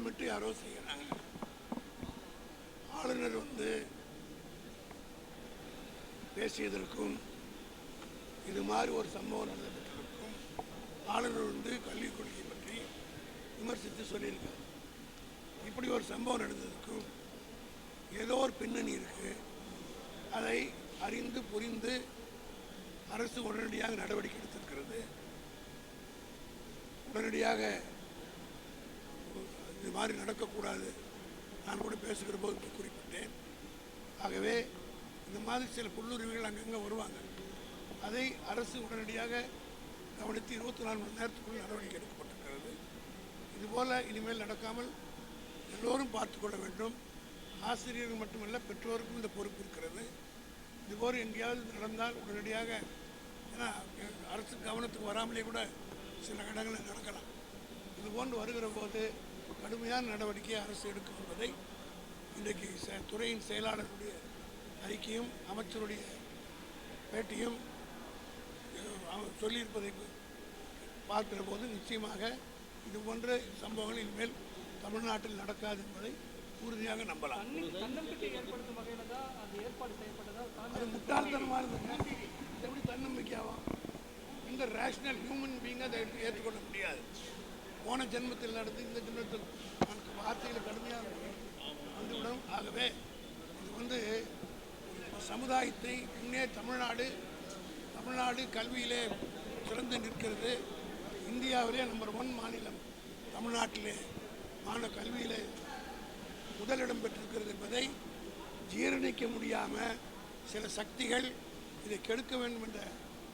திட்டமிட்டு யாரோ செய்கிறாங்க. ஆளுநர் பேசியதற்கும் இது மாதிரி ஒரு சம்பவம் நடந்ததற்கும் ஆளுநர் கல்விக் கொள்கை பற்றி விமர்சித்து சொல்லியிருக்கார். இப்படி ஒரு சம்பவம் நடந்ததுக்கும் ஏதோ ஒரு பின்னணி இருக்கு. அதை அறிந்து புரிந்து அரசு உடனடியாக நடவடிக்கை எடுத்திருக்கிறது. உடனடியாக இது மாதிரி நடக்கக்கூடாது. நான் கூட பேசுகிற போது குறிப்பிட்டேன். ஆகவே இந்த மாதிரி சில புல்லுரிமைகள் அங்கங்கே வருவாங்க. அதை அரசு உடனடியாக கவனித்து 24 மணி நேரத்துக்குள் நடவடிக்கை எடுக்கப்பட்டிருக்கிறது. இதுபோல் இனிமேல் நடக்காமல் எல்லோரும் பார்த்து கொள்ள வேண்டும். ஆசிரியர்கள் மட்டுமல்ல, பெற்றோருக்கும் இந்த பொறுப்பு இருக்கிறது. இதுபோல் எங்கேயாவது நடந்தால் உடனடியாக, ஏன்னா அரசு கவனத்துக்கு வராமலே கூட சில இடங்களில் நடக்கலாம். இதுபோன்று வருகிற போது கடுமையான நடவடிக்கையை அரசு எடுக்கும் என்பதை இன்றைக்கு துறையின் செயலாளருடைய அறிக்கையும் அமைச்சருடைய பேட்டியும் சொல்லியிருப்பதை பார்க்கிற போது நிச்சயமாக இது போன்ற சம்பவங்கள் இனிமேல் தமிழ்நாட்டில் நடக்காது என்பதை உறுதியாக நம்பலாம். அது முட்டாள்தனமானதுங்க. எப்படி தன்னம்பிக்கையாகும்? இந்த ரேஷனல் ஹியூமன் பீயிங் அதை ஏற்றுக்கொள்ள முடியாது. போன ஜென்மத்தில் நடந்து இந்த ஜென்மத்தில் வார்த்தைகள் கடுமையாக வந்துவிடும். ஆகவே இது சமுதாயத்தை முன்னே தமிழ்நாடு கல்வியிலே சிறந்து நிற்கிறது. இந்தியாவிலே நம்பர் 1 மாநிலம் தமிழ்நாட்டிலே கல்வியிலே முதலிடம் பெற்றிருக்கிறது என்பதை ஜீரணிக்க முடியாமல் சில சக்திகள் இதை கெடுக்க வேண்டும் என்ற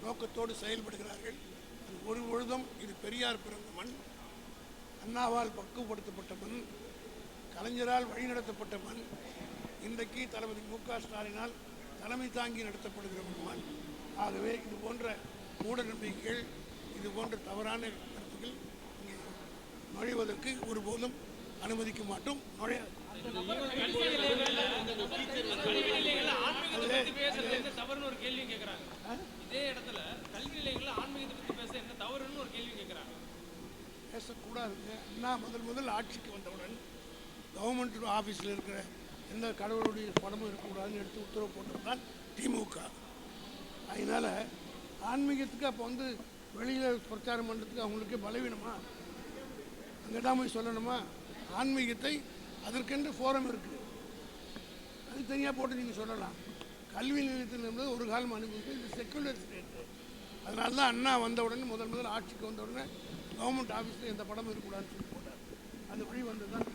நோக்கத்தோடு செயல்படுகிறார்கள். அது ஒரு பொழுதும் இது பெரியார் பிறந்த மண், அண்ணாவால் பக்குவப்படுத்தப்பட்ட மண், கலைஞரால் வழிநடத்தப்பட்ட மண், இன்றைக்கு தளபதி மு.க. ஸ்டாலினால் தலைமை தாங்கி நடத்தப்படுகிற மண். ஆகவே இது போன்ற மூட நம்பிக்கைகள், இது போன்ற தவறான கருத்துக்கள் இங்கே நுழைவதற்கு ஒருபோதும் அனுமதிக்க மாட்டோம், நுழையாது. பேசக்கூடாதுங்க. அண்ணா முதல் ஆட்சிக்கு வந்தவுடன் கவர்மெண்ட் ஆஃபீஸில் இருக்கிற எந்த கடவுளுடைய படமும் இருக்கக்கூடாதுன்னு எடுத்து உத்தரவு போட்டது தான் திமுக. அதனால் ஆன்மீகத்துக்கு அப்போ வெளியில் பிரச்சாரம் பண்ணுறதுக்கு அவங்களுக்கே பலவீனமா? அங்கே தான் போய் சொல்லணுமா? ஆன்மீகத்தை அதற்கென்று ஃபோரம் இருக்குது, அது தனியாக போட்டு நீங்கள் சொல்லலாம். கல்வி நிலையத்தில் என்பது ஒரு காலம் அனுமதிக்கு இது செக்குலர் ஸ்டேட்டு. அதனால தான் அண்ணா வந்தவுடனே முதல் ஆட்சிக்கு வந்தவுடனே கவர்மெண்ட் ஆஃபீஸில் எந்த படமும் இருக்கக்கூடாதுன்னு சொல்லி போட்டார். அந்த வழி வந்து தான்